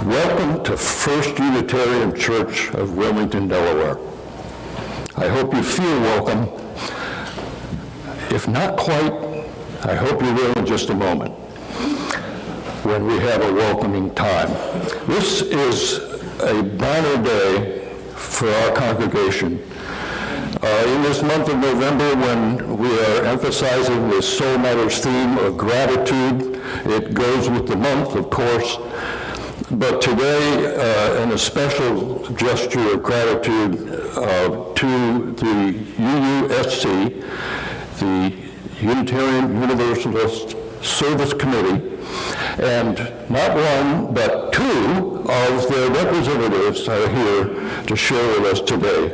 Welcome to First Unitarian Church of Wilmington, Delaware. I hope you feel welcome. If not quite, I hope you will in just a moment when we have a welcoming time. This is a banner day for our congregation. In this month of November, when we are emphasizing the Soul Matters theme of gratitude, it goes with the month, of course, but today, in a special gesture of gratitude to the UUSC, the Unitarian Universalist Service Committee, and not one, but two of their representatives are here to share with us today.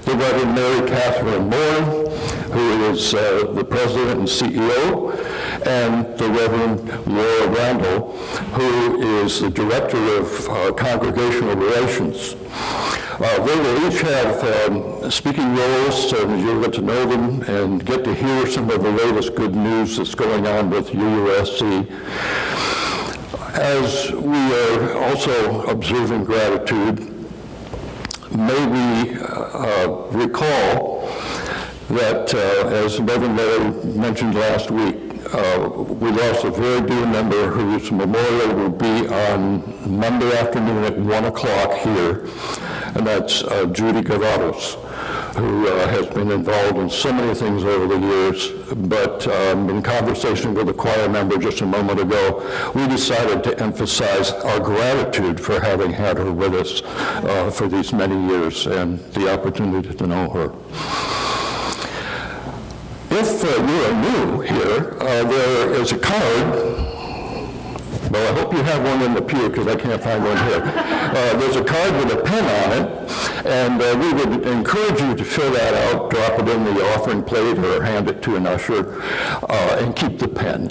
The Reverend Mary Katherine Morn, who is the President and CEO, and the Reverend Morn and Randall, who is the Director of Congregational Relations. They will each have speaking roles, so you'll get to know them and get to hear some of the latest good news that's going on with UUSC. As we are also observing gratitude, may we recall that, as Reverend Mary mentioned last week, we lost a very dear member whose memorial will be on Monday afternoon at 1 o'clock here, and that's Judy Gavados, who has been involved in so many things over the years, but in conversation with a choir member just a moment ago, we decided to emphasize our gratitude for having had her with us for these many years and the opportunity to know her. If you are new here, there is a card. Well, I hope you have one in the pew because I can't find one here. There's a card with a pen on it, and we would encourage you to fill that out, drop it in the offering plate, or hand it to an usher, and keep the pen.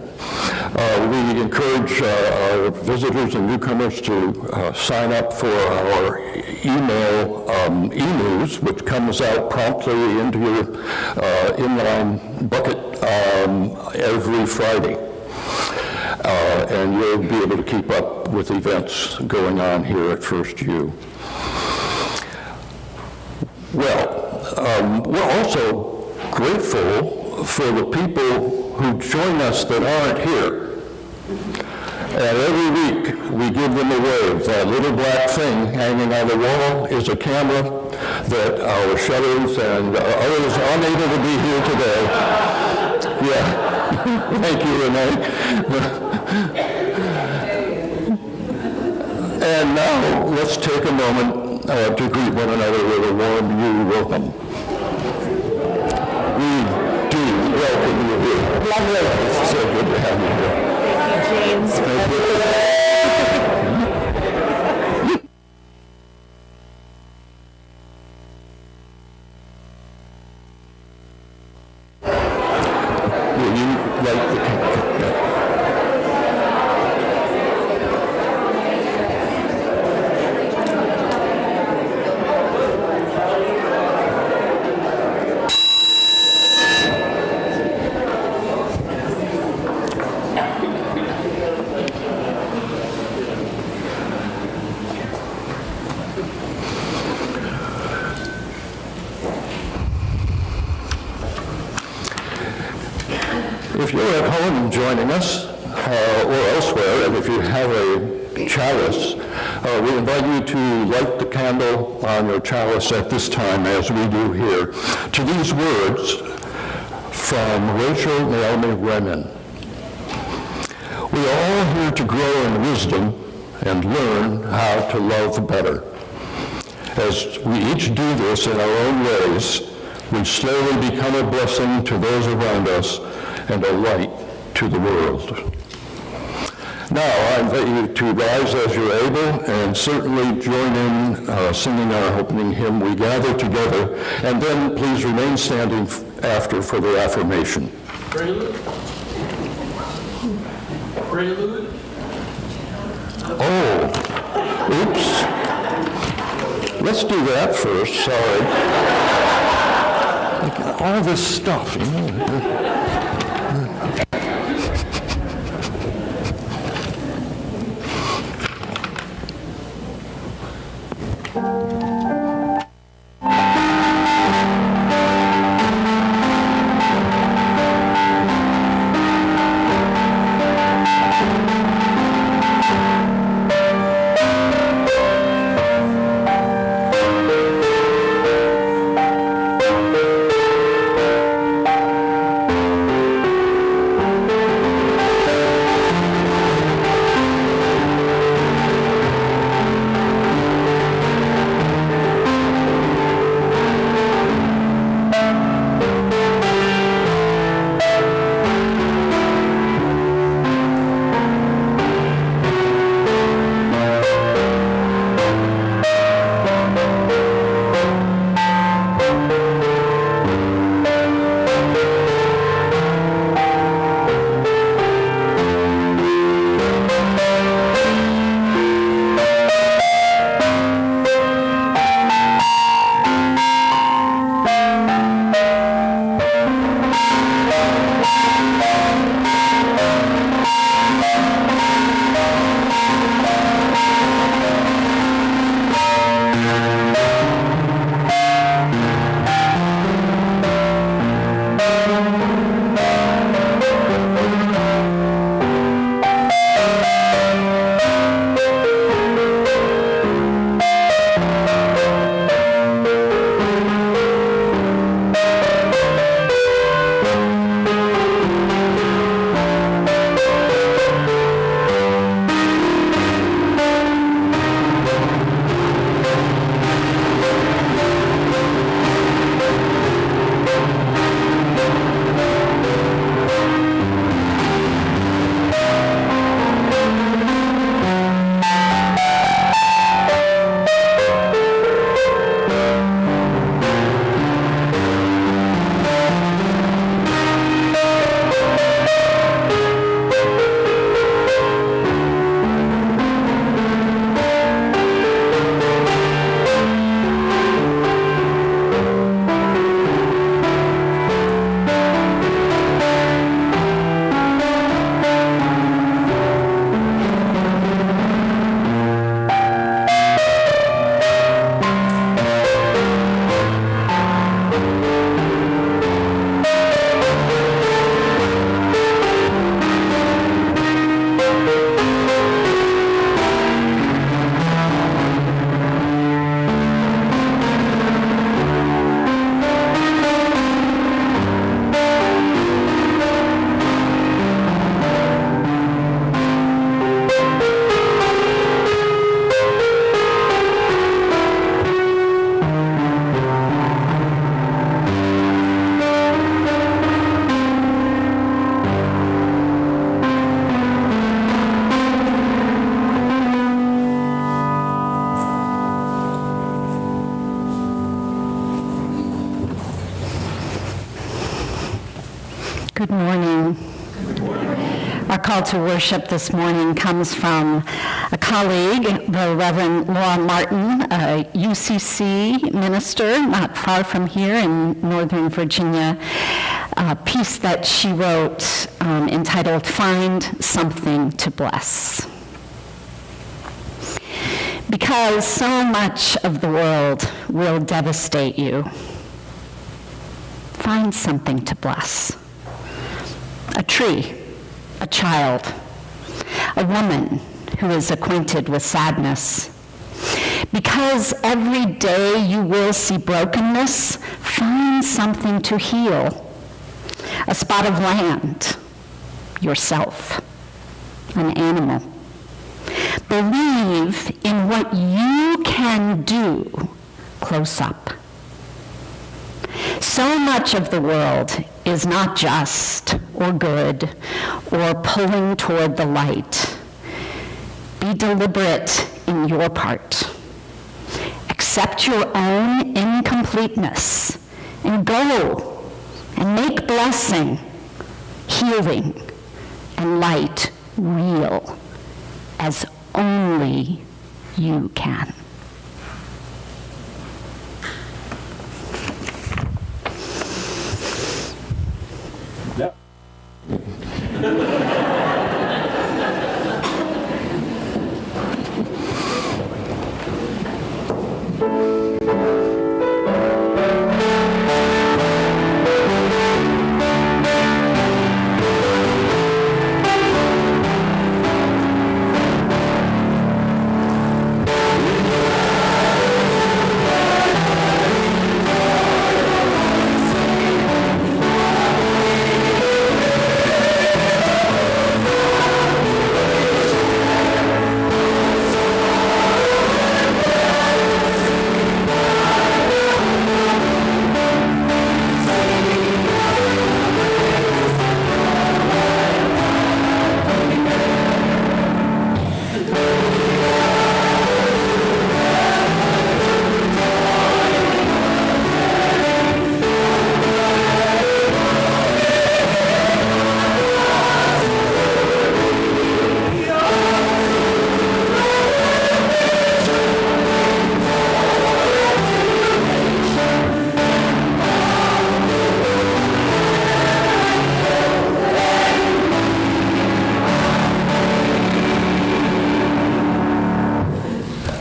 We encourage our visitors and newcomers to sign up for our email e-news, which comes out promptly into your inline bucket every Friday. And you'll be able to keep up with events going on here at First U. Well, we're also grateful for the people who join us that aren't here. And every week we give them a wave. That little black thing hanging on the wall is a camera that our shutters and others unable to be here today. Yeah. Thank you, Renee. And now, let's take a moment to greet one another with a warm "you welcome." We do welcome you here. Lovely. It's so good to have you here. Thank you, James. Thank you. Will you like the If you're at home joining us, or elsewhere, and if you have a chalice, we invite you to light the candle on your chalice at this time, as we do here, to these words from Rachel Naomi Remen. We are all here to grow in wisdom and learn how to love better. As we each do this in our own ways, we slowly become a blessing to those around us and a light to the world. Now, I invite you to rise as you're able and certainly join in singing our opening hymn, "We Gather Together," and then please remain standing after for the affirmation. Prelude? Prelude? Oh, oops. Let's do that first, sorry. All this stuff, you know. Good morning. Our call to worship this morning comes from a colleague, the Reverend Laura Martin, a UCC minister not far from here in Northern Virginia, a piece that she wrote entitled, "Find Something to Bless." Because so much of the world will devastate you, find something to bless. A tree, a child, a woman who is acquainted with sadness. Because every day you will see brokenness, find something to heal. A spot of land, yourself, an animal. Believe in what you can do close up. So much of the world is not just or good or pulling toward the light. Be deliberate in your part. Accept your own incompleteness and go and make blessing, healing, and light real as only you can.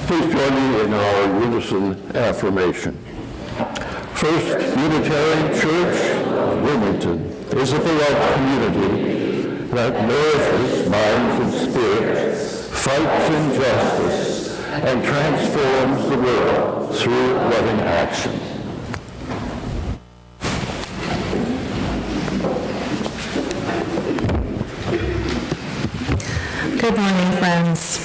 Please join me in our unison affirmation. First Unitarian Church of Wilmington is a beloved community that nourishes minds and spirits, fights injustice, and transforms the world through loving action. Good morning, friends.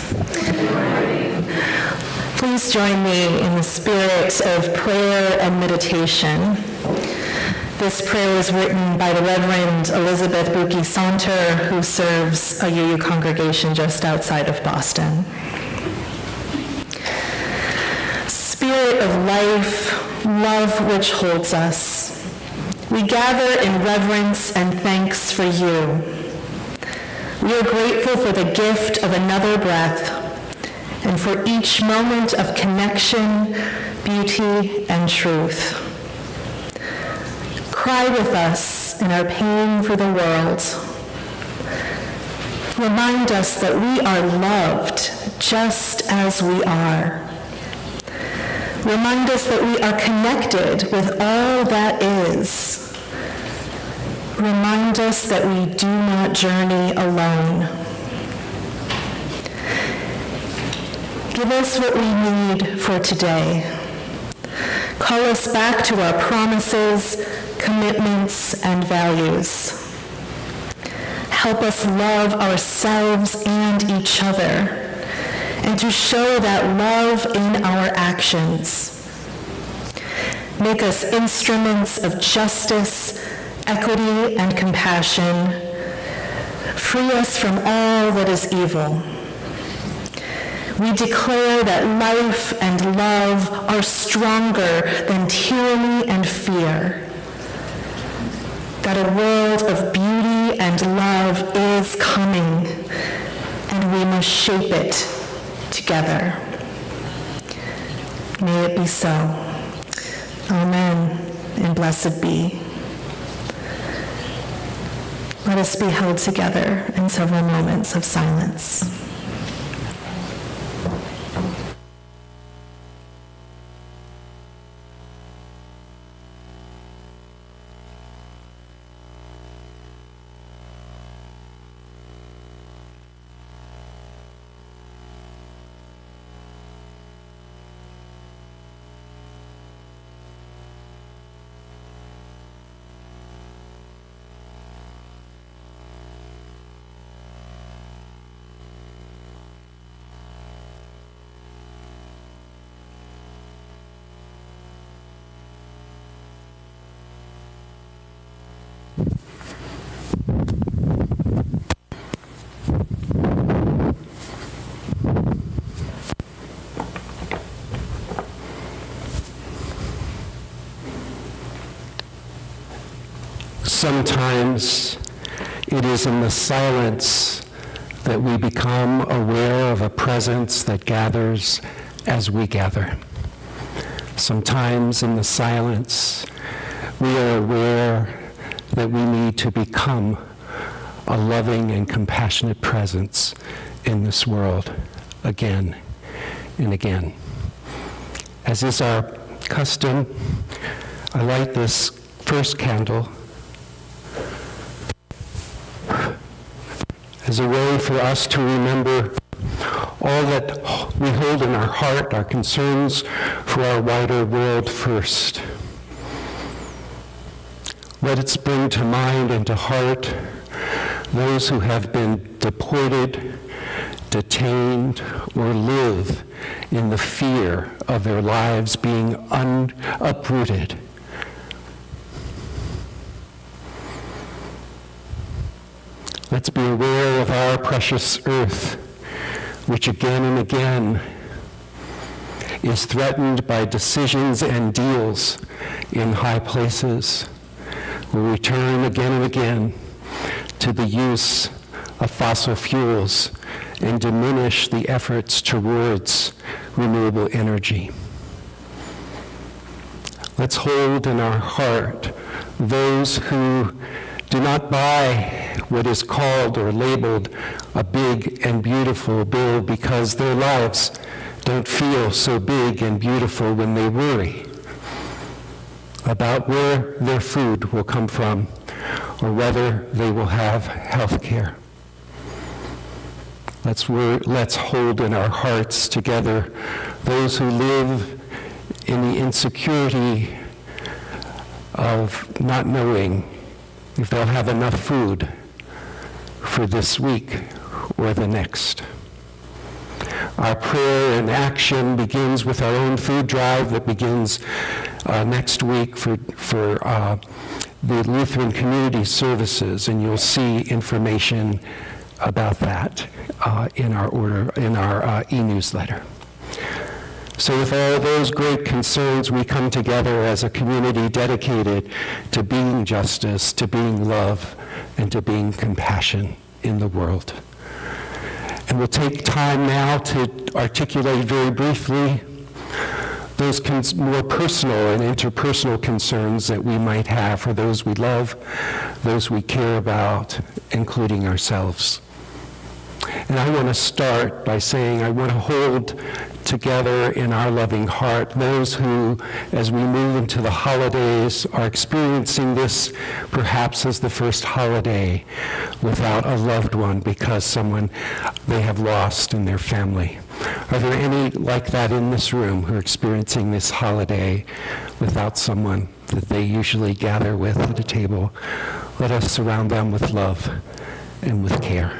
Please join me in the spirit of prayer and meditation. This prayer was written by the Reverend Elizabeth Buki Saunter, who serves a UU congregation just outside of Boston. Spirit of life, love which holds us, we gather in reverence and thanks for you. We are grateful for the gift of another breath and for each moment of connection, beauty, and truth. Cry with us in our pain for the world. Remind us that we are loved just as we are. Remind us that we are connected with all that is. Remind us that we do not journey alone. Give us what we need for today. Call us back to our promises, commitments, and values. Help us love ourselves and each other, and to show that love in our actions. Make us instruments of justice, equity, and compassion. Free us from all that is evil. We declare that life and love are stronger than tyranny and fear. That a world of beauty and love is coming, and we must shape it together. May it be so. Amen, and blessed be. Let us be held together in several moments of silence. Sometimes it is in the silence that we become aware of a presence that gathers as we gather. Sometimes in the silence, we are aware that we need to become a loving and compassionate presence in this world again and again. As is our custom, I light this first candle as a way for us to remember all that we hold in our heart, our concerns for our wider world first. Let us bring to mind and to heart those who have been deported, detained, or live in the fear of their lives being uprooted. Let's be aware of our precious earth, which again and again is threatened by decisions and deals in high places. We return again and again to the use of fossil fuels and diminish the efforts towards renewable energy. Let's hold in our heart those who do not buy what is called or labeled a big and beautiful bill because their lives don't feel so big and beautiful when they worry about where their food will come from or whether they will have health care. Let's hold in our hearts together those who live in the insecurity of not knowing if they'll have enough food for this week or the next. Our prayer and action begins with our own food drive that begins next week for the Lutheran Community Services, and you'll see information about that in our e-newsletter. So with all those great concerns, we come together as a community dedicated to being justice, to being love, and to being compassion in the world. And we'll take time now to articulate very briefly those more personal and interpersonal concerns that we might have for those we love, those we care about, including ourselves. And I want to start by saying I want to hold together in our loving heart those who, as we move into the holidays, are experiencing this perhaps as the first holiday without a loved one because someone they have lost in their family. Are there any like that in this room who are experiencing this holiday without someone that they usually gather with at a table? Let us surround them with love and with care.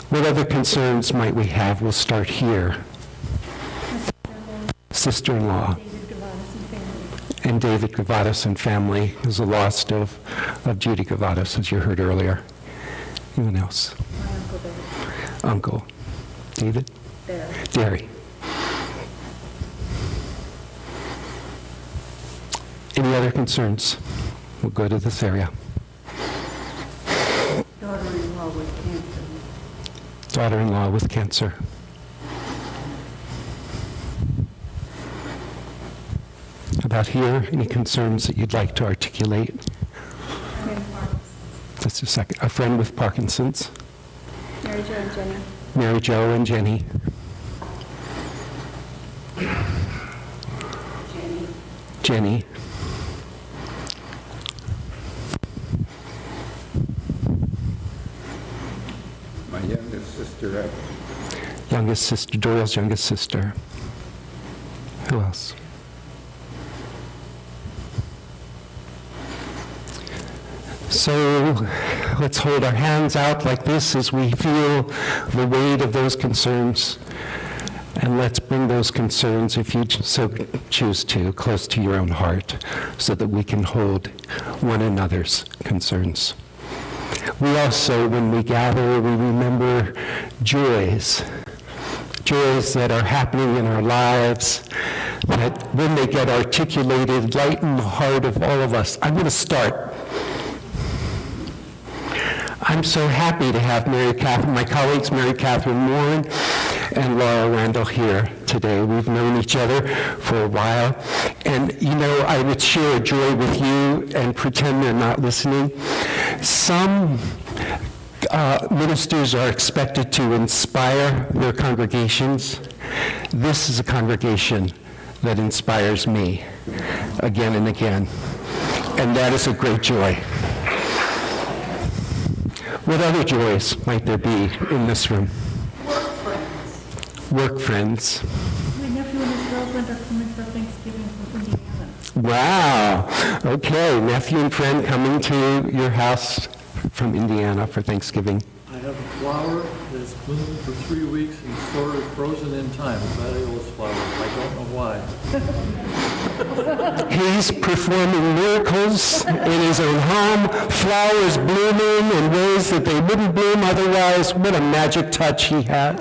What other concerns might we have? We'll start here. Sister-in-law and David Gavadas and family is the loss of Judy Gavadas, as you heard earlier. Anyone else? My Uncle David. Uncle. David? Derry. Any other concerns? We'll go to this area. Daughter-in-law with cancer. Daughter-in-law with cancer. About here, any concerns that you'd like to articulate? Just a second. A friend with Parkinson's. Mary Jo and Jenny. Mary Jo and Jenny. Jenny. My youngest sister, Youngest sister, Doyle's youngest sister. Who else? So let's hold our hands out like this as we feel the weight of those concerns. And let's bring those concerns, if you so choose to, close to your own heart so that we can hold one another's concerns. We also, when we gather, we remember joys that are happening in our lives, that when they get articulated, lighten the heart of all of us. I'm going to start. I'm so happy to have my colleagues, Katherine Morn and Randall here today. We've known each other for a while. And, I would share a joy with you and pretend they're not listening. Some ministers are expected to inspire their congregations. This is a congregation that inspires me again and again. And that is a great joy. What other joys might there be in this room? Work friends. My nephew and his girlfriend are coming for Thanksgiving from Indiana. Wow. Okay, nephew and friend coming to your house from Indiana for Thanksgiving. I have a flower that's bloomed for 3 weeks and sort of frozen in time. Gladiolus flower. I don't know why. He's performing miracles in his own home, flowers blooming in ways that they wouldn't bloom otherwise. What a magic touch he has.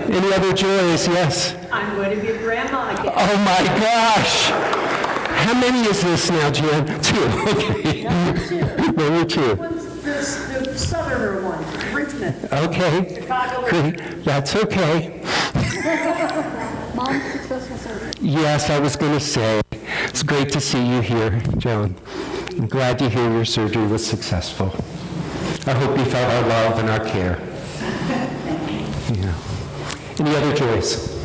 Any other joys? Yes? I'm going to be a grandma again. Oh my gosh! How many is this now, Jan? 2. Okay. Number 2. The southerner one, Richmond. Okay. Chicago. Great. That's okay. Mom's successful surgery. Yes, I was going to say, it's great to see you here, Joan. I'm glad to hear your surgery was successful. I hope you felt our love and our care. Yeah. Any other joys?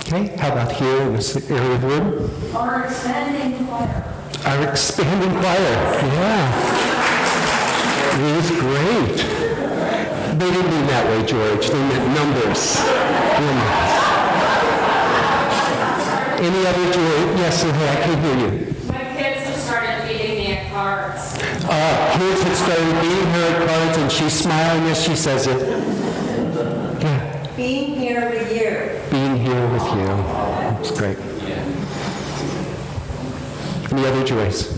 Okay, how about here in this area of the room? Our expanding choir. Our expanding choir, yeah. It was great. They didn't mean that way, George. They meant numbers. Any other joy? Yes, I can hear you. My kids have started beating me at cards. Kids had started beating her at cards, and she's smiling as she says it. Yeah. Being here with you. Being here with you. It's great. Any other joys?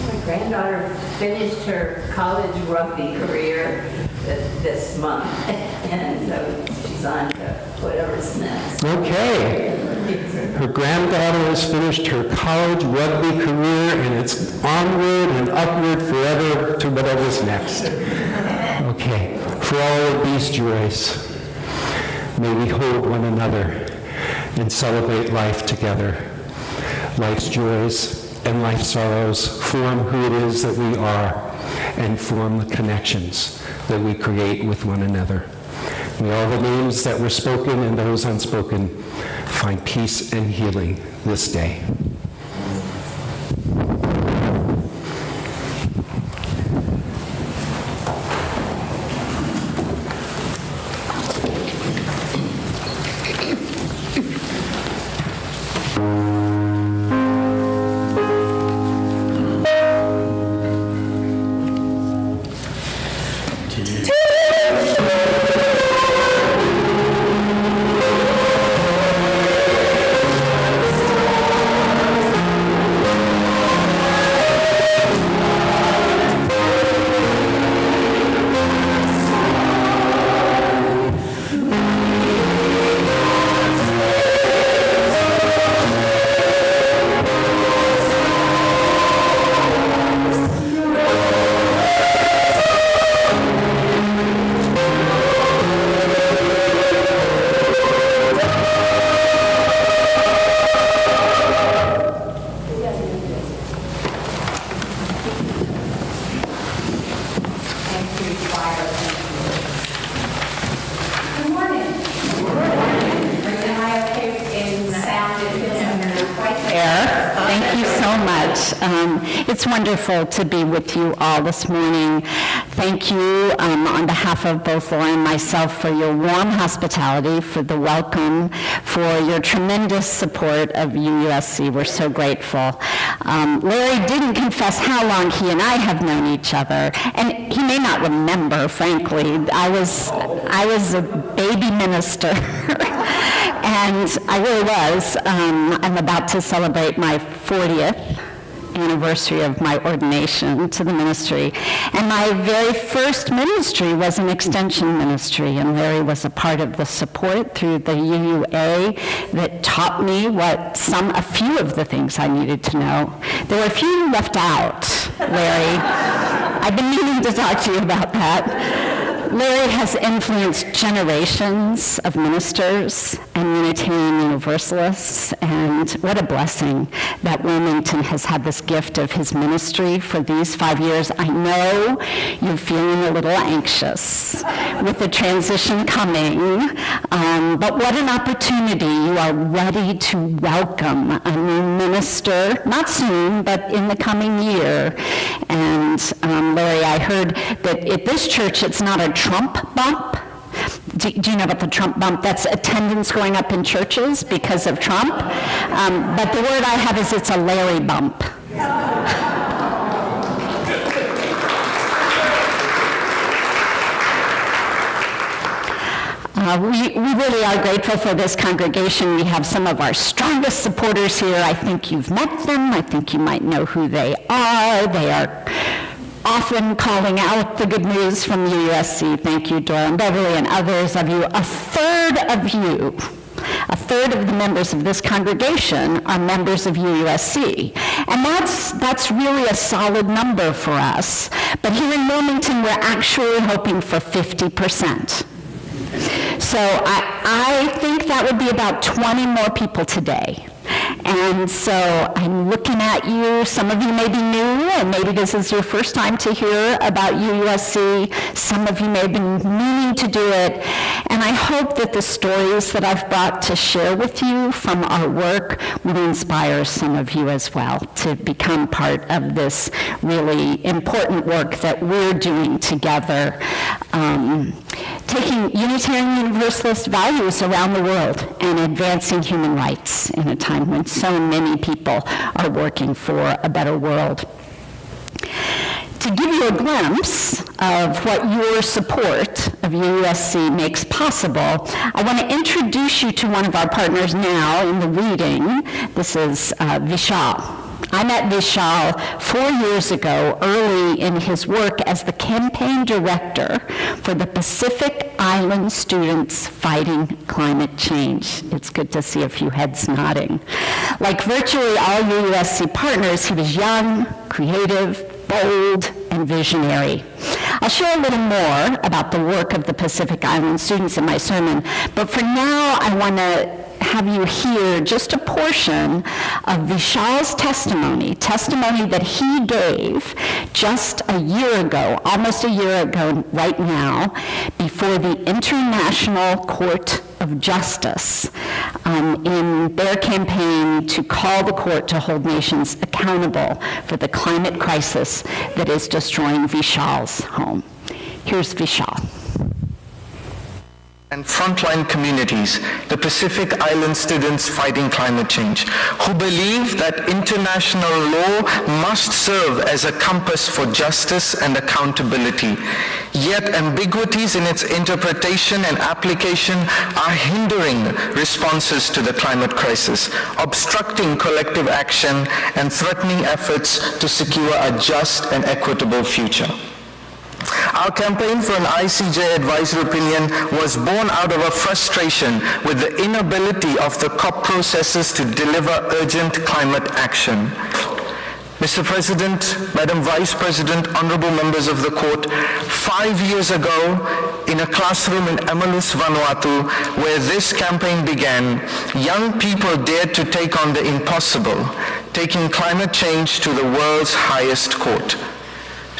My granddaughter finished her college rugby career this month, and so she's on to whatever's next. Okay. Her granddaughter has finished her college rugby career, and it's onward and upward forever to whatever's next. Okay. For all of these joys, may we hold one another and celebrate life together. Life's joys and life's sorrows form who it is that we are and form the connections that we create with one another. May all the names that were spoken and those unspoken find peace and healing this day. It's wonderful to be with you all this morning. Thank you on behalf of both Laura and myself for your warm hospitality, for the welcome, for your tremendous support of UUSC. We're so grateful. Larry didn't confess how long he and I have known each other, and he may not remember, frankly. I was a baby minister. And I really was. I'm about to celebrate my 40th anniversary of my ordination to the ministry. And my very first ministry was an extension ministry, and Larry was a part of the support through the UUA that taught me a few of the things I needed to know. There were a few you left out, Larry. I've been meaning to talk to you about that. Larry has influenced generations of ministers and Unitarian Universalists, and what a blessing that Wilmington has had this gift of his ministry for these 5 years. I know you're feeling a little anxious with the transition coming, but what an opportunity. You are ready to welcome a new minister, not soon, but in the coming year. And Larry, I heard that at this church it's not a Trump bump. Do you know about the Trump bump? That's attendance going up in churches because of Trump. But the word I have is it's a Larry bump. We really are grateful for this congregation. We have some of our strongest supporters here. I think you've met them. I think you might know who they are. They are often calling out the good news from UUSC. Thank you, Dora and Beverly and others of you. A third of the members of this congregation are members of UUSC. And that's really a solid number for us. But here in Wilmington, we're actually hoping for 50%. So I think that would be about 20 more people today. And so I'm looking at you. Some of you may be new, and maybe this is your first time to hear about UUSC. Some of you may have been meaning to do it. And I hope that the stories that I've brought to share with you from our work will inspire some of you as well to become part of this really important work that we're doing together, taking Unitarian Universalist values around the world and advancing human rights in a time when so many people are working for a better world. To give you a glimpse of what your support of UUSC makes possible, I want to introduce you to one of our partners now in the reading. This is Vishal. I met Vishal 4 years ago, early in his work as the campaign director for the Pacific Island students fighting climate change. It's good to see a few heads nodding. Like virtually all UUSC partners, he was young, creative, bold, and visionary. I'll share a little more about the work of the Pacific Island students in my sermon, but for now I want to have you hear just a portion of Vishal's testimony that he gave just a year ago, almost a year ago right now, before the International Court of Justice in their campaign to call the court to hold nations accountable for the climate crisis that is destroying Vishal's home. Here's Vishal. And frontline communities, the Pacific Island students fighting climate change, who believe that international law must serve as a compass for justice and accountability. Yet ambiguities in its interpretation and application are hindering responses to the climate crisis, obstructing collective action, and threatening efforts to secure a just and equitable future. Our campaign for an ICJ advisory opinion was born out of a frustration with the inability of the COP processes to deliver urgent climate action. Mr. President, Madam Vice President, honorable members of the court, 5 years ago, in a classroom in Emelis, Vanuatu, where this campaign began, young people dared to take on the impossible, taking climate change to the world's highest court.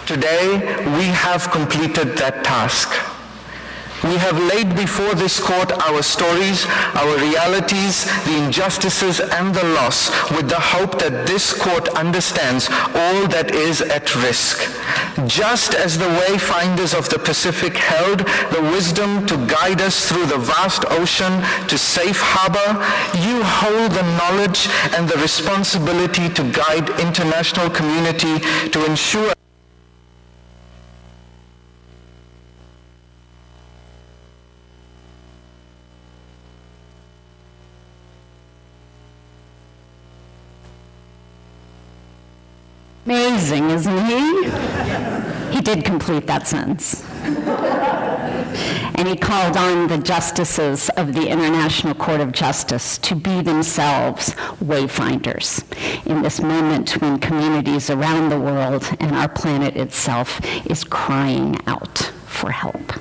Today, we have completed that task. We have laid before this court our stories, our realities, the injustices, and the loss, with the hope that this court understands all that is at risk. Just as the wayfinders of the Pacific held the wisdom to guide us through the vast ocean to safe harbor, you hold the knowledge and the responsibility to guide international community to ensure Amazing, isn't he? He did complete that sentence. And he called on the justices of the International Court of Justice to be themselves wayfinders in this moment when communities around the world and our planet itself is crying out for help.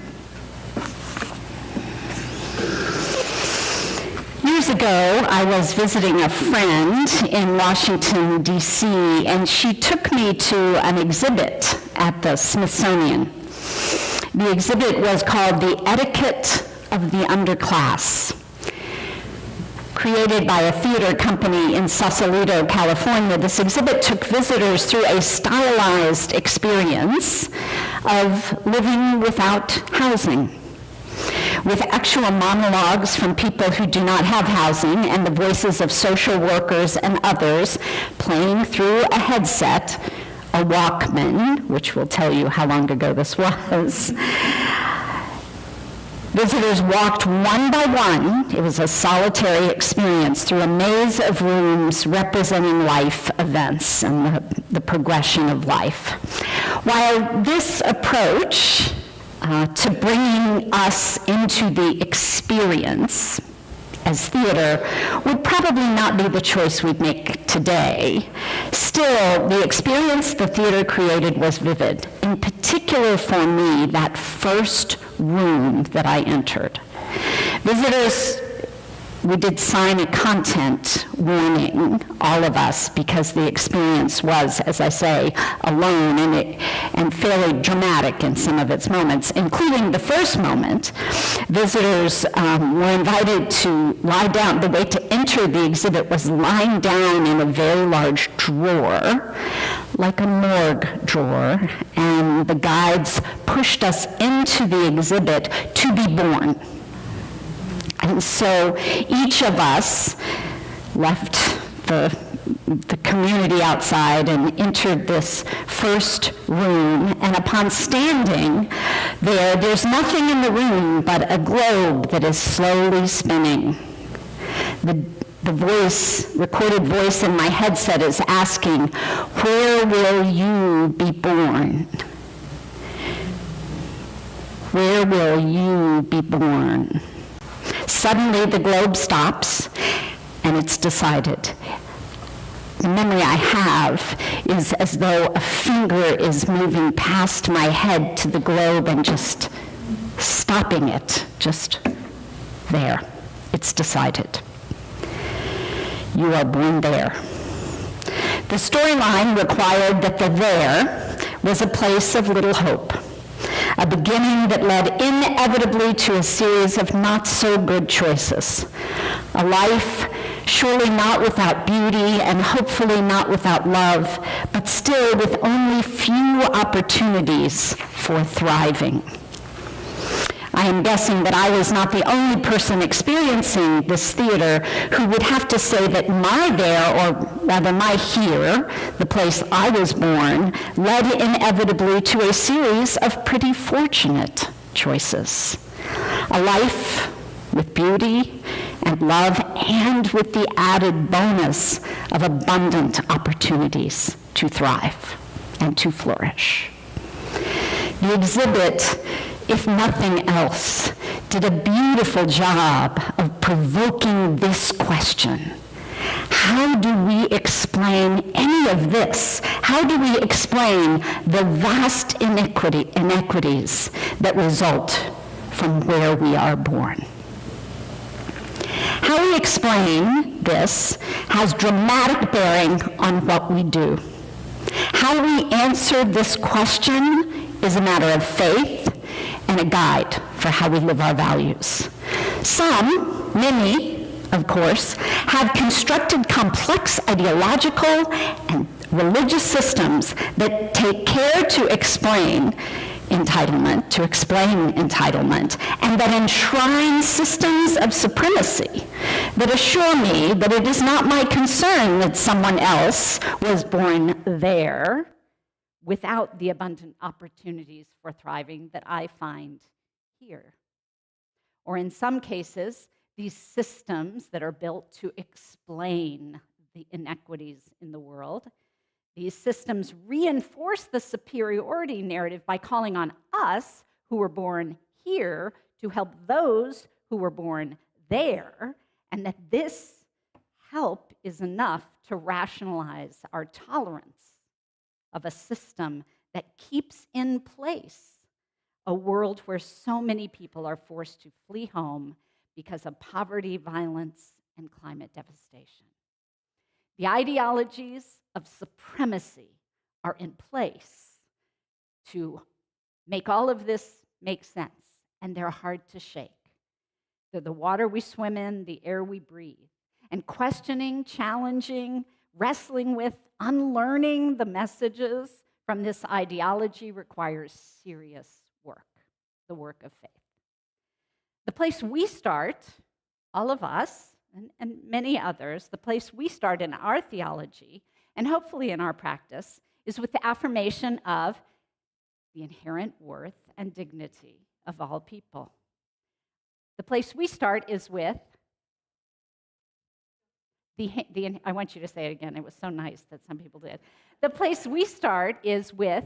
Years ago, I was visiting a friend in Washington, D.C., and she took me to an exhibit at the Smithsonian. The exhibit was called The Etiquette of the Underclass. Created by a theater company in Sausalito, California, this exhibit took visitors through a stylized experience of living without housing, with actual monologues from people who do not have housing and the voices of social workers and others playing through a headset, a Walkman, which will tell you how long ago this was. Visitors walked one by one, it was a solitary experience, through a maze of rooms representing life events and the progression of life. While this approach to bringing us into the experience as theater would probably not be the choice we'd make today. Still, the experience the theater created was vivid, in particular for me, that first room that I entered. Visitors We did sign a content warning, all of us, because the experience was, as I say, alone and fairly dramatic in some of its moments, including the first moment. Visitors were invited to lie down. The way to enter the exhibit was lying down in a very large drawer, like a morgue drawer, and the guides pushed us into the exhibit to be born. And so each of us left the community outside and entered this first room, and upon standing there, there's nothing in the room but a globe that is slowly spinning. The voice, recorded voice in my headset is asking, "Where will you be born? Where will you be born?" Suddenly the globe stops, and it's decided. The memory I have is as though a finger is moving past my head to the globe and just stopping it, just there. It's decided. You are born there. The storyline required that the there was a place of little hope, a beginning that led inevitably to a series of not-so-good choices, a life surely not without beauty and hopefully not without love, but still with only few opportunities for thriving. I am guessing that I was not the only person experiencing this theater who would have to say that my there, or rather my here, the place I was born, led inevitably to a series of pretty fortunate choices. A life with beauty and love, and with the added bonus of abundant opportunities to thrive and to flourish. The exhibit, if nothing else, did a beautiful job of provoking this question. How do we explain any of this? How do we explain the vast inequities that result from where we are born? How we explain this has dramatic bearing on what we do. How we answer this question is a matter of faith and a guide for how we live our values. Some, many, of course, have constructed complex ideological and religious systems that take care to explain entitlement, and that enshrine systems of supremacy that assure me that it is not my concern that someone else was born there without the abundant opportunities for thriving that I find here. Or in some cases, these systems that are built to explain the inequities in the world, these systems reinforce the superiority narrative by calling on us who were born here to help those who were born there, and that this help is enough to rationalize our tolerance of a system that keeps in place a world where so many people are forced to flee home because of poverty, violence, and climate devastation. The ideologies of supremacy are in place to make all of this make sense, and they're hard to shake. They're the water we swim in, the air we breathe. And questioning, challenging, wrestling with, unlearning the messages from this ideology requires serious work, the work of faith. The place we start, all of us, and many others, the place we start in our theology, and hopefully in our practice, is with the affirmation of the inherent worth and dignity of all people. The place we start is with I want you to say it again. It was so nice that some people did. The place we start is with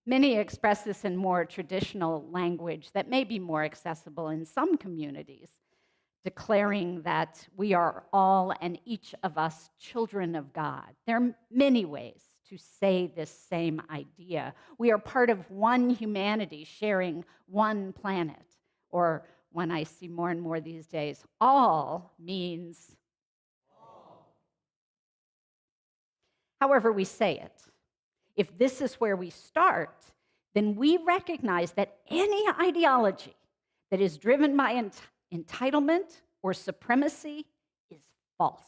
Many express this in more traditional language that may be more accessible in some communities, declaring that we are all and each of us children of God. There are many ways to say this same idea. We are part of one humanity sharing one planet. Or when I see more and more these days, all means all. However we say it, if this is where we start, then we recognize that any ideology that is driven by entitlement or supremacy is false.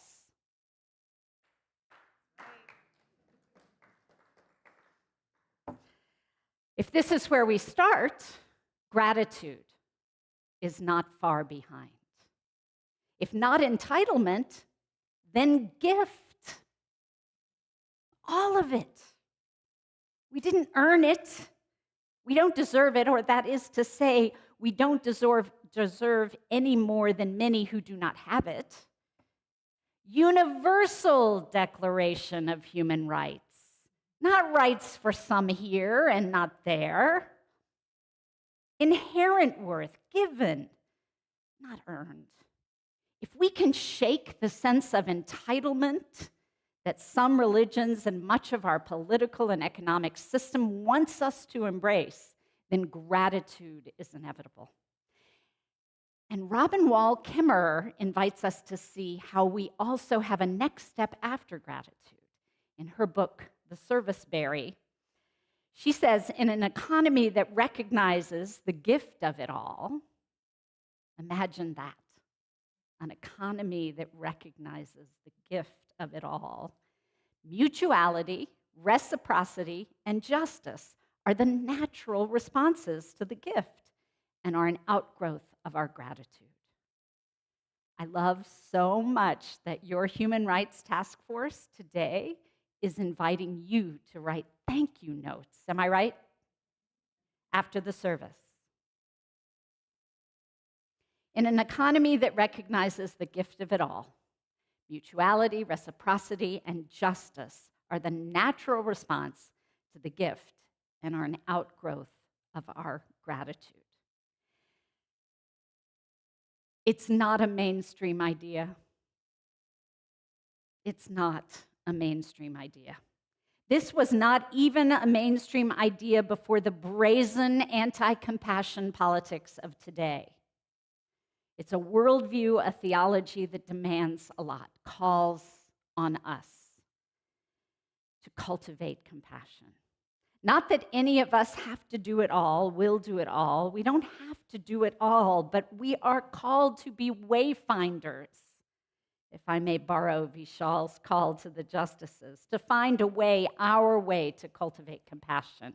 If this is where we start, gratitude is not far behind. If not entitlement, then gift. All of it. We didn't earn it. We don't deserve it, or that is to say, we don't deserve any more than many who do not have it. Universal Declaration of Human Rights. Not rights for some here and not there. Inherent worth, given, not earned. If we can shake the sense of entitlement that some religions and much of our political and economic system wants us to embrace, then gratitude is inevitable. And Robin Wall Kimmerer invites us to see how we also have a next step after gratitude. In her book, The Serviceberry, she says, in an economy that recognizes the gift of it all, imagine that, an economy that recognizes the gift of it all, mutuality, reciprocity, and justice are the natural responses to the gift and are an outgrowth of our gratitude. I love so much that your Human Rights Task Force today is inviting you to write thank you notes. Am I right? After the service. In an economy that recognizes the gift of it all, mutuality, reciprocity, and justice are the natural response to the gift and are an outgrowth of our gratitude. It's not a mainstream idea. It's not a mainstream idea. This was not even a mainstream idea before the brazen anti-compassion politics of today. It's a worldview, a theology that demands a lot, calls on us to cultivate compassion. Not that any of us have to do it all, will do it all. We don't have to do it all, but we are called to be wayfinders, if I may borrow Vishal's call to the justices, to find a way, our way, to cultivate compassion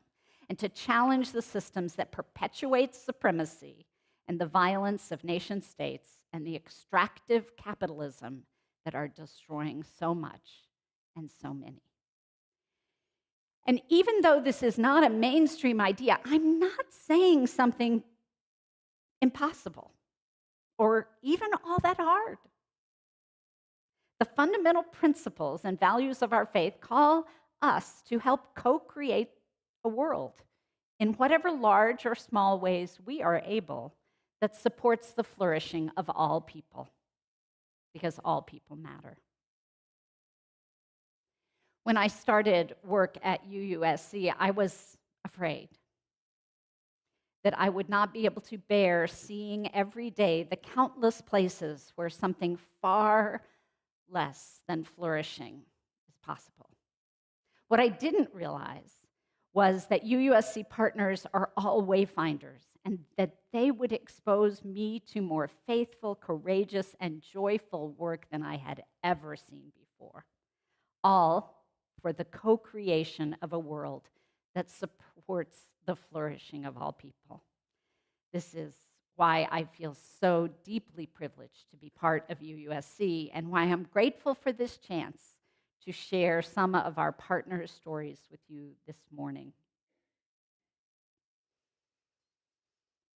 and to challenge the systems that perpetuate supremacy and the violence of nation states and the extractive capitalism that are destroying so much and so many. And even though this is not a mainstream idea, I'm not saying something impossible or even all that hard. The fundamental principles and values of our faith call us to help co-create a world in whatever large or small ways we are able that supports the flourishing of all people, because all people matter. When I started work at UUSC, I was afraid that I would not be able to bear seeing every day the countless places where something far less than flourishing is possible. What I didn't realize was that UUSC partners are all wayfinders and that they would expose me to more faithful, courageous, and joyful work than I had ever seen before. All for the co-creation of a world that supports the flourishing of all people. This is why I feel so deeply privileged to be part of UUSC and why I'm grateful for this chance to share some of our partners' stories with you this morning.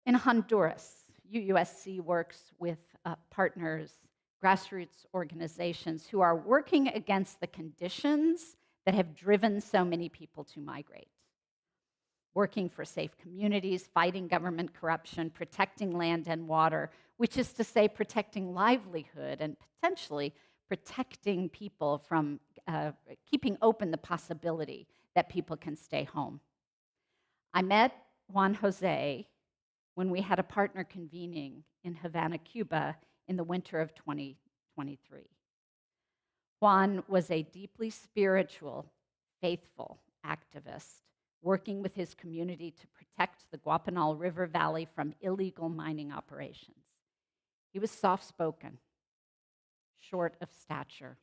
In Honduras, UUSC works with partners, grassroots organizations who are working against the conditions that have driven so many people to migrate. Working for safe communities, fighting government corruption, protecting land and water, which is to say protecting livelihood and potentially protecting people from keeping open the possibility that people can stay home. I met Juan Jose when we had a partner convening in Havana, Cuba in the winter of 2023. Juan was a deeply spiritual, faithful activist working with his community to protect the Guapanal River Valley from illegal mining operations. He was soft-spoken, short of stature,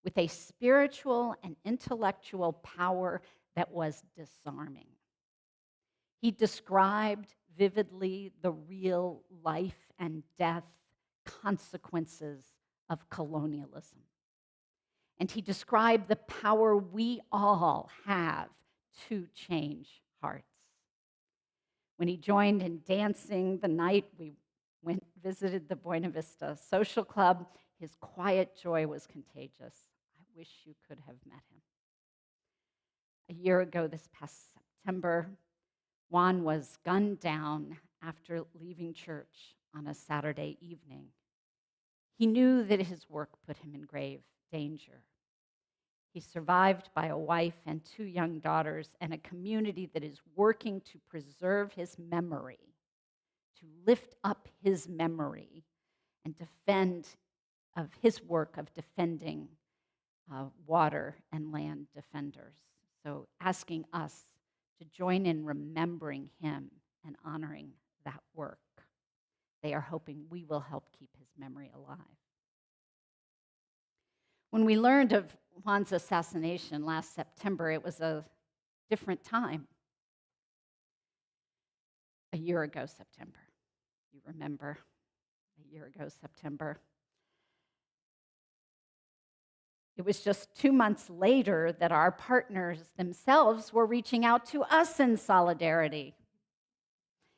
with a spiritual and intellectual power that was disarming. He described vividly the real life and death consequences of colonialism. And he described the power we all have to change hearts. When he joined in dancing the night we visited the Buena Vista Social Club, his quiet joy was contagious. I wish you could have met him. A year ago, this past September, Juan was gunned down after leaving church on a Saturday evening. He knew that his work put him in grave danger. He's survived by a wife and 2 young daughters and a community that is working to preserve his memory, to lift up his memory and defend of his work of defending water and land defenders. So asking us to join in remembering him and honoring that work. They are hoping we will help keep his memory alive. When we learned of Juan's assassination last September, it was a different time. A year ago September. You remember, a year ago September. It was just 2 months later that our partners themselves were reaching out to us in solidarity.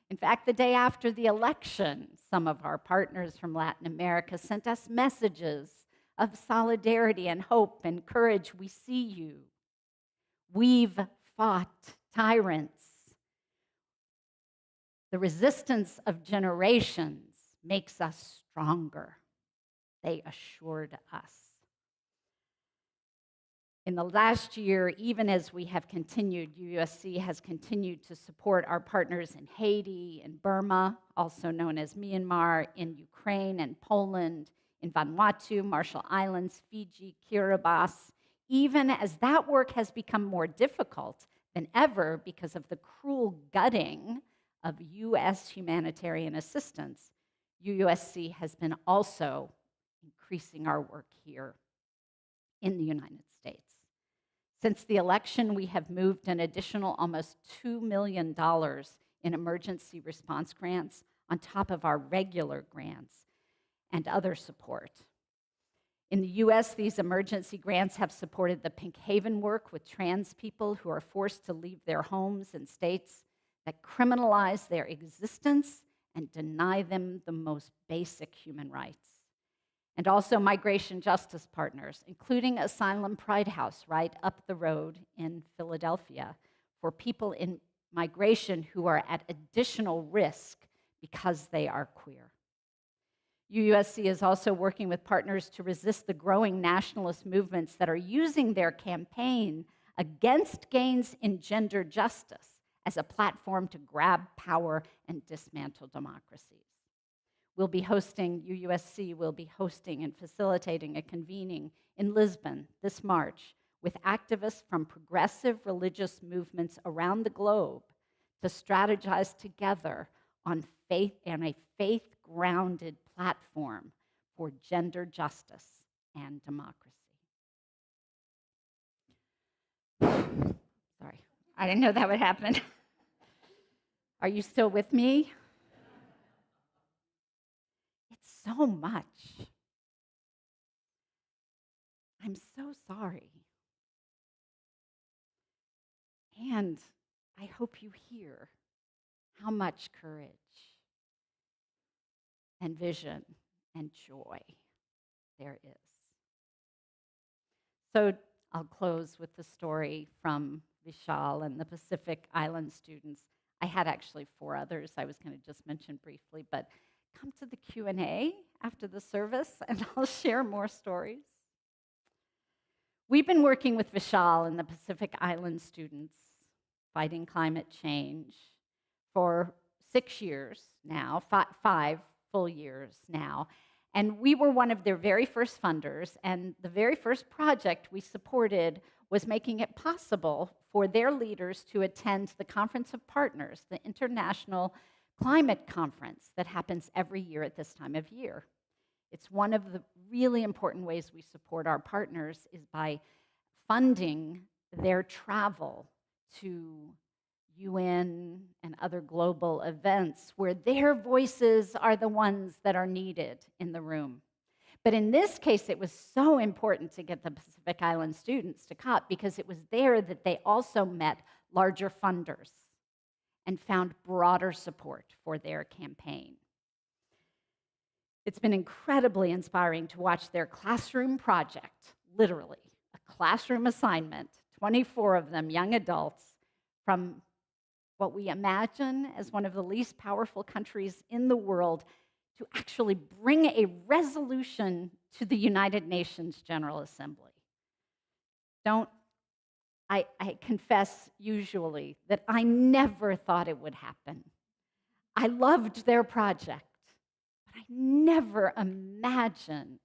In fact, the day after the election, some of our partners from Latin America sent us messages of solidarity and hope and courage. We see you. We've fought tyrants. The resistance of generations makes us stronger, they assured us. In the last year, even as we have continued, UUSC has continued to support our partners in Haiti, in Burma, also known as Myanmar, in Ukraine and Poland, in Vanuatu, Marshall Islands, Fiji, Kiribati, even as that work has become more difficult than ever because of the cruel gutting of U.S. humanitarian assistance, UUSC has been also increasing our work here in the United States. Since the election, we have moved an additional almost $2 million in emergency response grants on top of our regular grants and other support. In the U.S., these emergency grants have supported the Pink Haven work with trans people who are forced to leave their homes in states that criminalize their existence and deny them the most basic human rights. And also migration justice partners, including Asylum Pride House right up the road in Philadelphia for people in migration who are at additional risk because they are queer. UUSC is also working with partners to resist the growing nationalist movements that are using their campaign against gains in gender justice as a platform to grab power and dismantle democracies. UUSC will be hosting and facilitating a convening in Lisbon this March with activists from progressive religious movements around the globe to strategize together on faith and a faith-grounded platform for gender justice and democracy. Sorry, I didn't know that would happen. Are you still with me? It's so much. I'm so sorry. And I hope you hear how much courage and vision and joy there is. So I'll close with the story from Vishal and the Pacific Island students. I had actually 4 others I was going to just mention briefly, but come to the Q&A after the service and I'll share more stories. We've been working with Vishal and the Pacific Island students fighting climate change for 6 years now, 5 full years now. And we were one of their very first funders, and the very first project we supported was making it possible for their leaders to attend the Conference of Partners, the international climate conference that happens every year at this time of year. It's one of the really important ways we support our partners is by funding their travel to UN and other global events where their voices are the ones that are needed in the room. But in this case, it was so important to get the Pacific Island students to COP because it was there that they also met larger funders and found broader support for their campaign. It's been incredibly inspiring to watch their classroom project, literally, a classroom assignment, 24 of them, young adults, from what we imagine as one of the least powerful countries in the world, to actually bring a resolution to the United Nations General Assembly. I confess usually that I never thought it would happen. I loved their project. I never imagined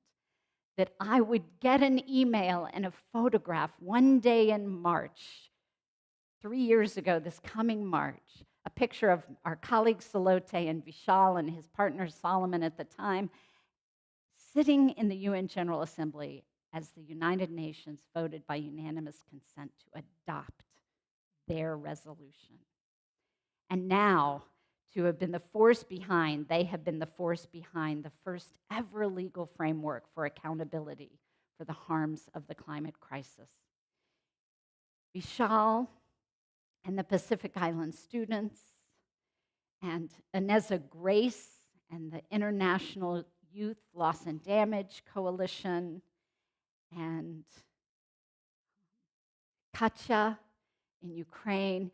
that I would get an email and a photograph one day in March, 3 years ago, this coming March, a picture of our colleague Salote and Vishal and his partner Solomon at the time, sitting in the UN General Assembly as the United Nations voted by unanimous consent to adopt their resolution. And now, to have been the force behind, they have been the force behind the first ever legal framework for accountability for the harms of the climate crisis. Vishal and the Pacific Island students and Ineza Grace and the International Youth Loss and Damage Coalition and Katya in Ukraine,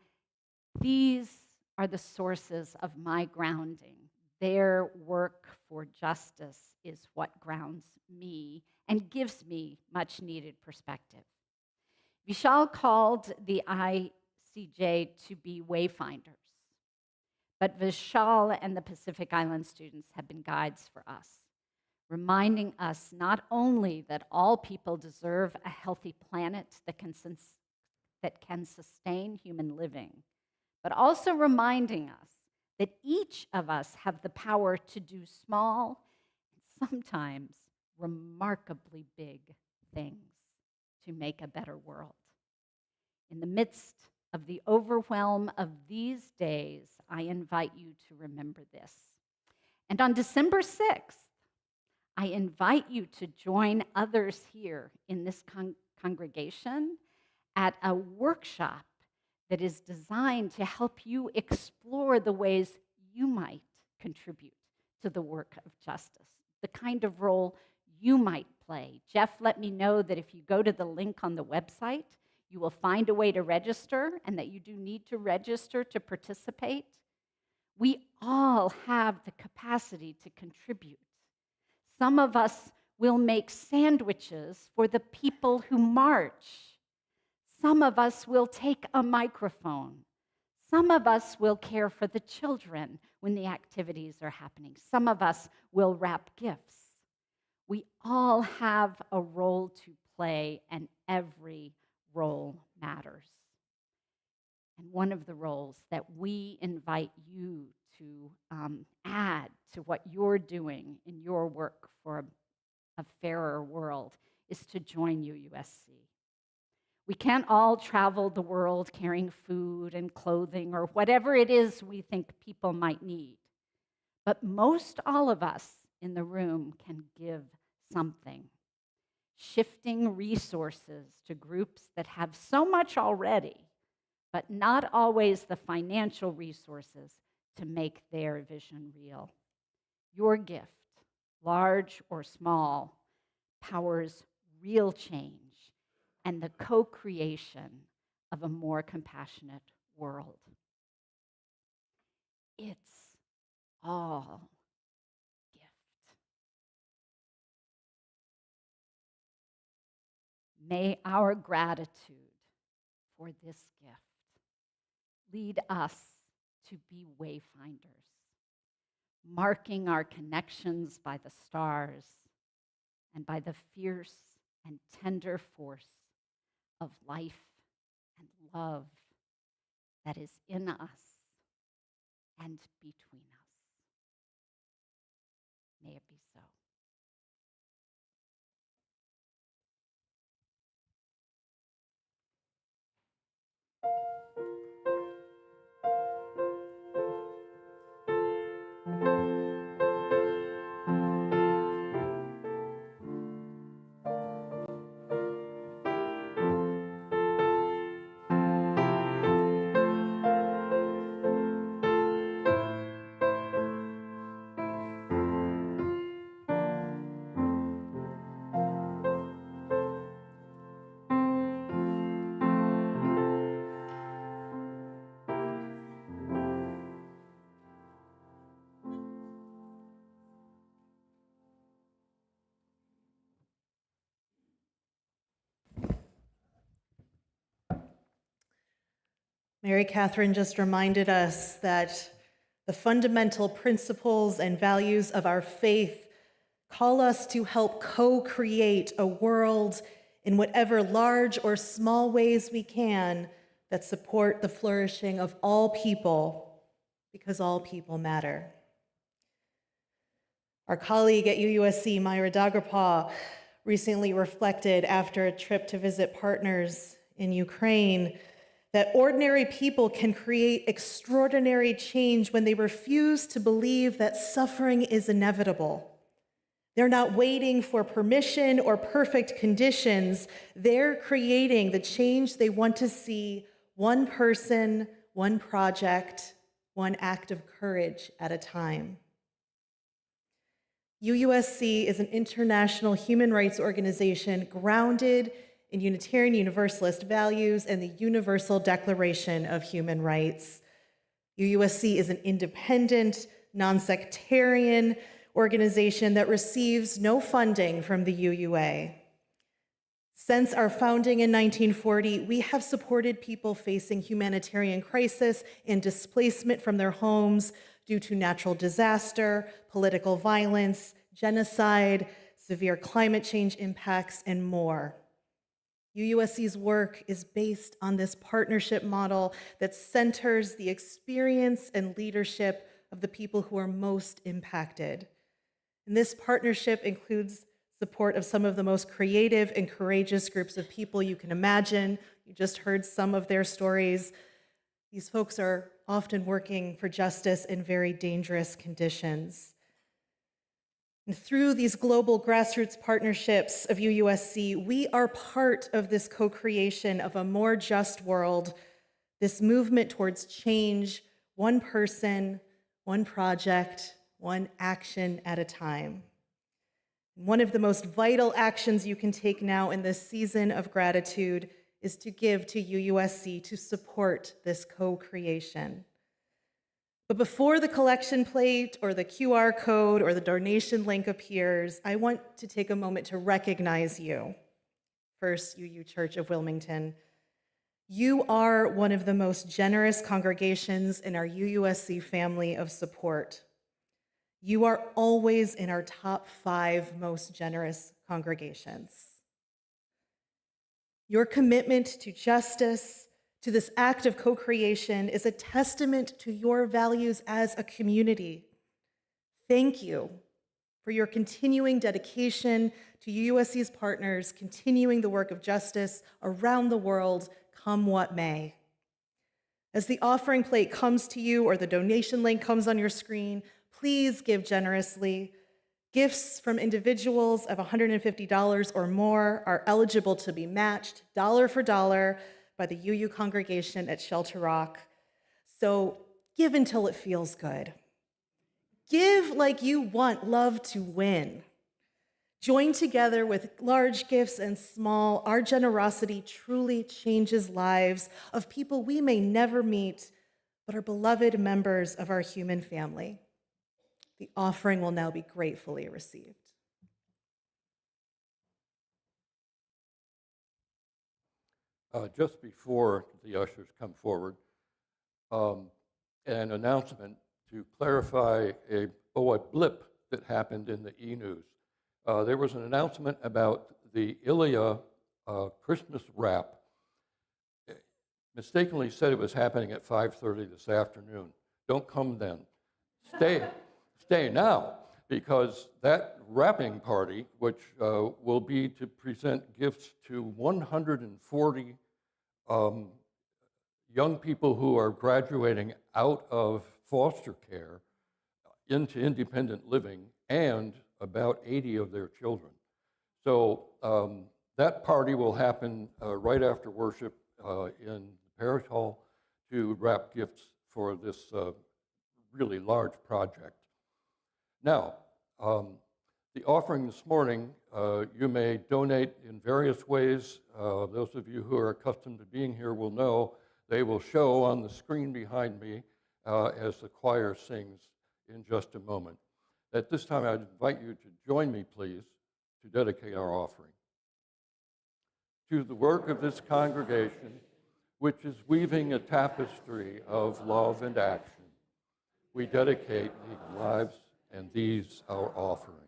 these are the sources of my grounding. Their work for justice is what grounds me and gives me much needed perspective. Vishal called the ICJ to be wayfinders, but Vishal and the Pacific Island students have been guides for us, reminding us not only that all people deserve a healthy planet that can sustain human living, but also reminding us that each of us have the power to do small and sometimes remarkably big things to make a better world. In the midst of the overwhelm of these days, I invite you to remember this. And on December 6th, I invite you to join others here in this congregation at a workshop that is designed to help you explore the ways you might contribute to the work of justice, the kind of role you might play. Jeff let me know that if you go to the link on the website, you will find a way to register and that you do need to register to participate. We all have the capacity to contribute. Some of us will make sandwiches for the people who march. Some of us will take a microphone. Some of us will care for the children when the activities are happening. Some of us will wrap gifts. We all have a role to play, and every role matters. And one of the roles that we invite you to add to what you're doing in your work for a fairer world is to join UUSC. We can't all travel the world carrying food and clothing or whatever it is we think people might need. But most all of us in the room can give something, shifting resources to groups that have so much already, but not always the financial resources to make their vision real. Your gift, large or small, powers real change and the co-creation of a more compassionate world. It's all gift. May our gratitude for this gift lead us to be wayfinders, marking our connections by the stars and by the fierce and tender force of life and love that is in us and between us. May it be so. Mary Catherine just reminded us that the fundamental principles and values of our faith call us to help co-create a world in whatever large or small ways we can that support the flourishing of all people, because all people matter. Our colleague at UUSC, Myra Dagrapah, recently reflected after a trip to visit partners in Ukraine that ordinary people can create extraordinary change when they refuse to believe that suffering is inevitable. They're not waiting for permission or perfect conditions. They're creating the change they want to see, one person, one project, one act of courage at a time. UUSC is an international human rights organization grounded in Unitarian Universalist values and the Universal Declaration of Human Rights. UUSC is an independent, non-sectarian organization that receives no funding from the UUA. Since our founding in 1940, we have supported people facing humanitarian crisis and displacement from their homes due to natural disaster, political violence, genocide, severe climate change impacts, and more. UUSC's work is based on this partnership model that centers the experience and leadership of the people who are most impacted. And this partnership includes support of some of the most creative and courageous groups of people you can imagine. You just heard some of their stories. These folks are often working for justice in very dangerous conditions. And through these global grassroots partnerships of UUSC, we are part of this co-creation of a more just world, this movement towards change, one person, one project, one action at a time. One of the most vital actions you can take now in this season of gratitude is to give to UUSC to support this co-creation. But before the collection plate or the QR code or the donation link appears, I want to take a moment to recognize you. First, UU Church of Wilmington. You are one of the most generous congregations in our UUSC family of support. You are always in our top 5 most generous congregations. Your commitment to justice, to this act of co-creation, is a testament to your values as a community. Thank you for your continuing dedication to UUSC's partners, continuing the work of justice around the world, come what may. As the offering plate comes to you or the donation link comes on your screen, please give generously. Gifts from individuals of $150 or more are eligible to be matched dollar for dollar by the UU congregation at Shelter Rock. So give until it feels good. Give like you want love to win. Join together with large gifts and small. Our generosity truly changes lives of people we may never meet, but are beloved members of our human family. The offering will now be gratefully received. Just before the ushers come forward, an announcement to clarify a blip that happened in the e-news. There was an announcement about the Ilia Christmas wrap. Mistakenly said it was happening at 5:30 this afternoon. Don't come then. Stay now, because that wrapping party, which will be to present gifts to 140 young people who are graduating out of foster care into independent living, and about 80 of their children. So that party will happen right after worship in the parish hall to wrap gifts for this really large project. Now, the offering this morning, you may donate in various ways. Those of you who are accustomed to being here will know they will show on the screen behind me as the choir sings in just a moment. At this time, I'd invite you to join me, please, to dedicate our offering. To the work of this congregation, which is weaving a tapestry of love and action, we dedicate these lives and these our offerings.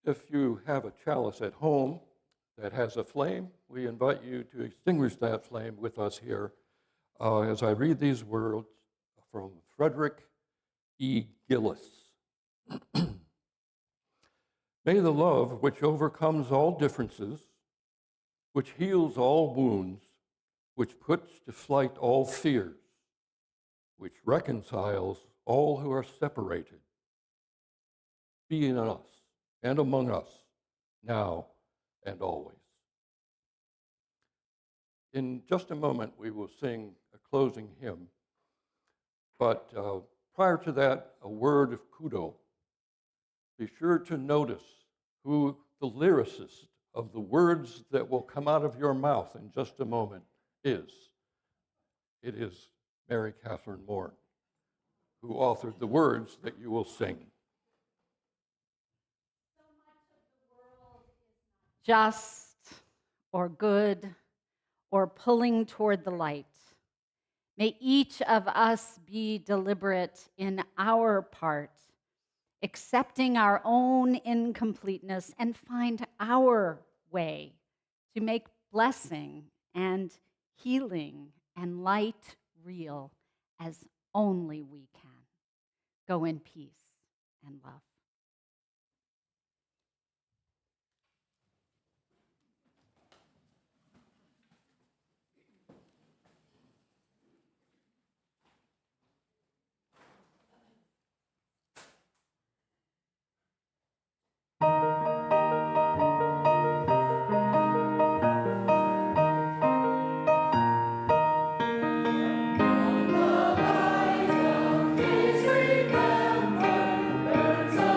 If you have a chalice at home that has a flame, we invite you to extinguish that flame with us here as I read these words from Frederick E. Gillis. May the love which overcomes all differences, which heals all wounds, which puts to flight all fears, which reconciles all who are separated, be in us and among us, now and always. In just a moment, we will sing a closing hymn, but prior to that, a word of kudo. Be sure to notice who the lyricist of the words that will come out of your mouth in just a moment is. It is Mary Katherine Morn, who authored the words that you will sing. Just or good or pulling toward the light. May each of us be deliberate in our part, accepting our own incompleteness and find our way to make blessing and healing and light real as only we can. Go in peace and love. Please remember, birds of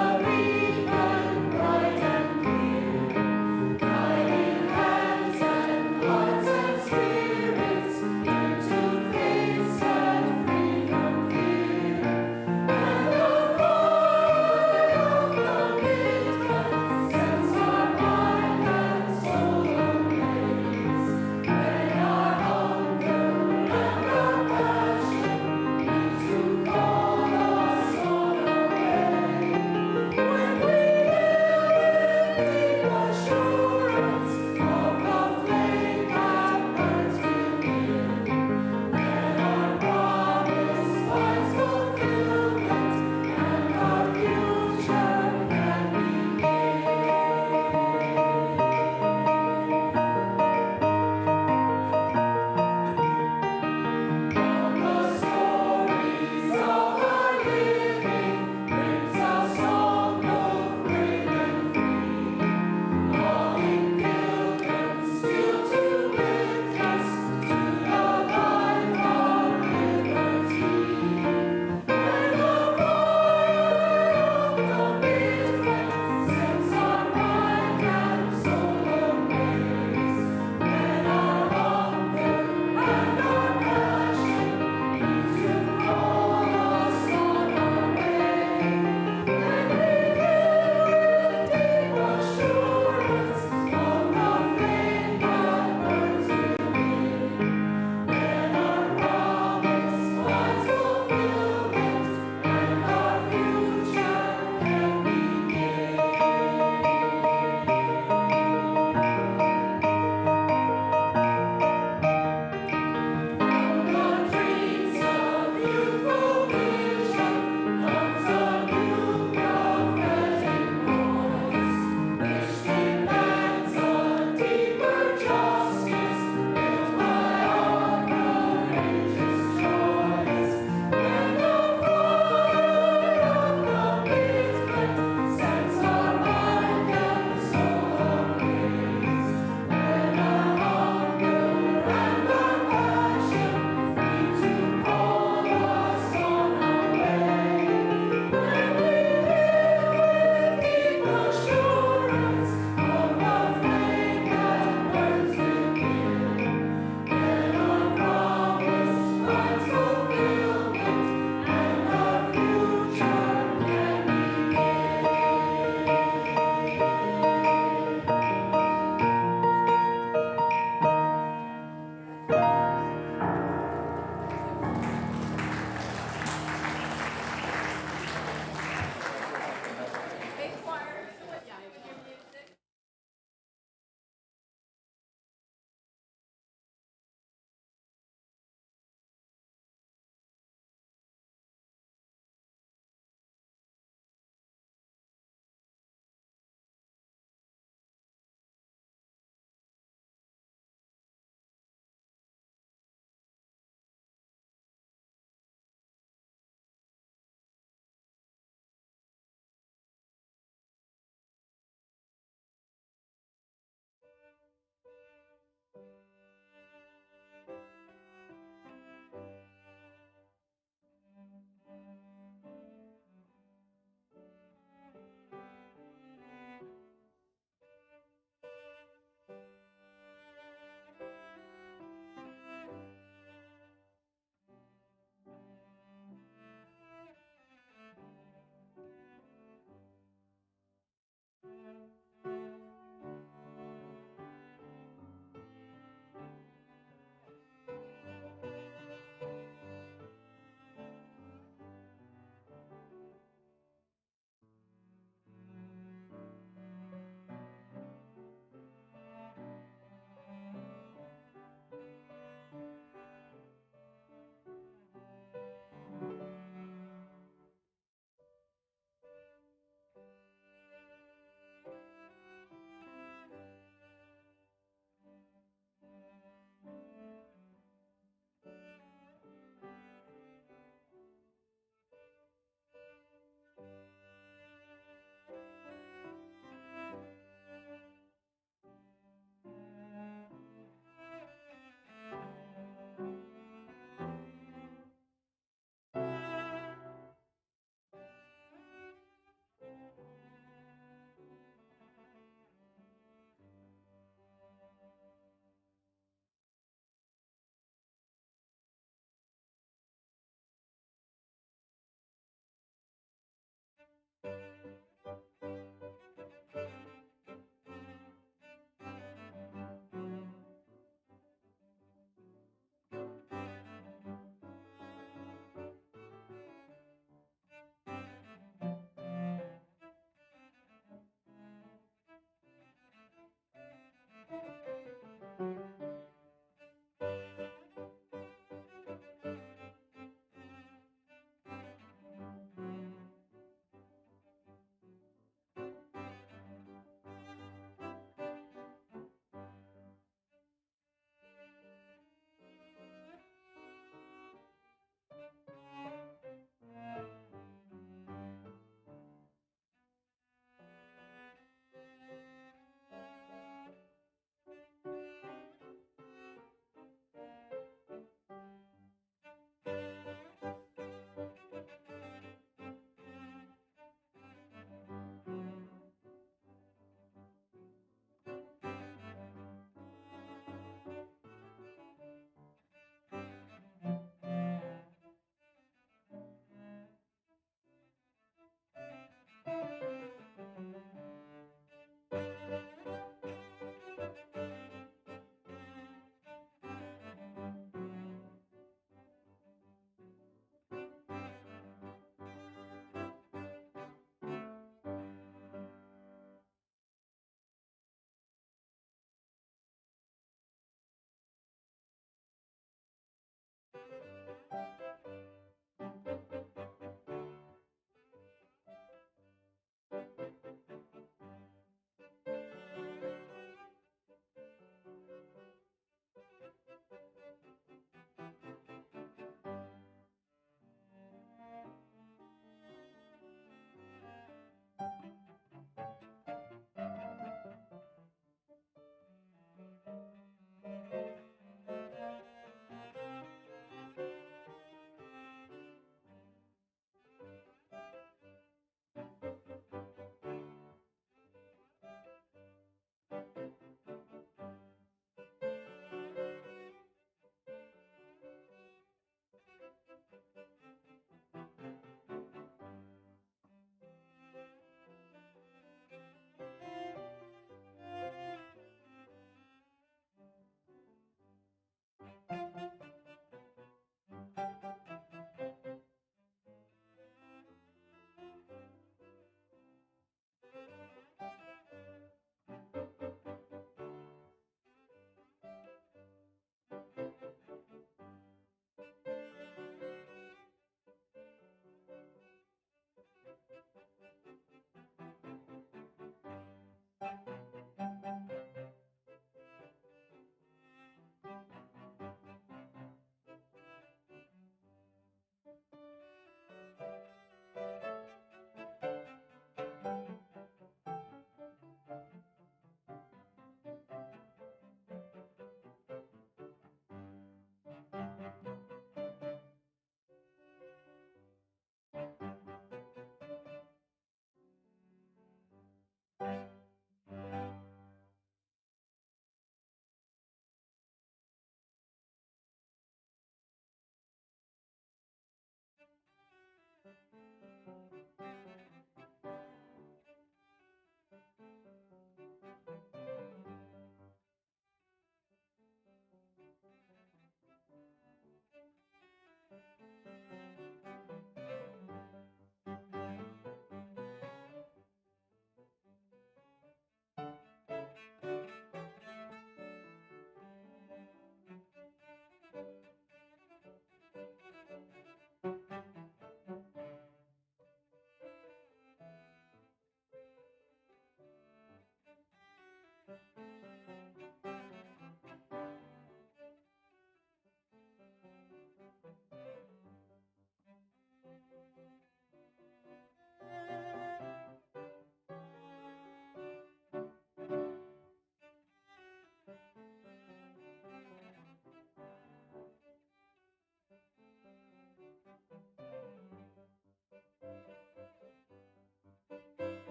Thank you.